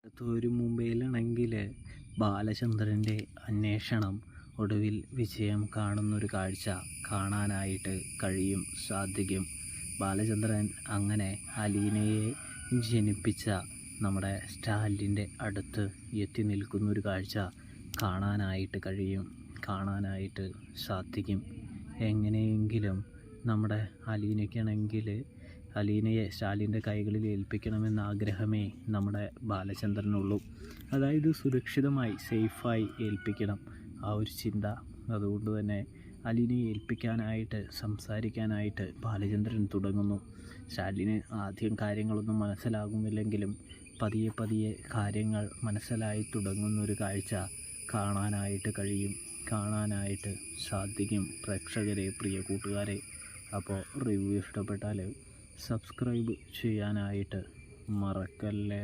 ഒരു മുംബൈയിലാണെങ്കിൽ ബാലചന്ദ്രൻ്റെ അന്വേഷണം ഒടുവിൽ വിജയം കാണുന്നൊരു കാഴ്ച കാണാനായിട്ട് സാധിക്കും. ബാലചന്ദ്രൻ അങ്ങനെ അലീനയെ ജനിപ്പിച്ച നമ്മുടെ സ്റ്റാലിൻ്റെ അടുത്ത് എത്തി നിൽക്കുന്നൊരു കാഴ്ച കാണാനായിട്ട് സാധിക്കും. എങ്ങനെയെങ്കിലും നമ്മുടെ അലീനയെ സ്റ്റാലിൻ്റെ കൈകളിൽ ഏൽപ്പിക്കണമെന്ന ആഗ്രഹമേ നമ്മുടെ ബാലചന്ദ്രനുള്ളൂ. അതായത് സുരക്ഷിതമായി സേഫായി ഏൽപ്പിക്കണം, ആ ഒരു ചിന്ത. അതുകൊണ്ട് തന്നെ അലീനയെ ഏൽപ്പിക്കാനായിട്ട് സംസാരിക്കാനായിട്ട് ബാലചന്ദ്രൻ തുടങ്ങുന്നു. സ്റ്റാലിന് ആദ്യം കാര്യങ്ങളൊന്നും മനസ്സിലാകുന്നില്ലെങ്കിലും പതിയെ കാര്യങ്ങൾ മനസ്സിലായി തുടങ്ങുന്നൊരു കാഴ്ച കാണാനായിട്ട് സാധിക്കും പ്രേക്ഷകരെ, പ്രിയ കൂട്ടുകാരെ. അപ്പോൾ റിവ്യൂ ഇഷ്ടപ്പെട്ടാൽ സബ്സ്ക്രൈബ് ചെയ്യാനായിട്ട് മറക്കല്ലേ.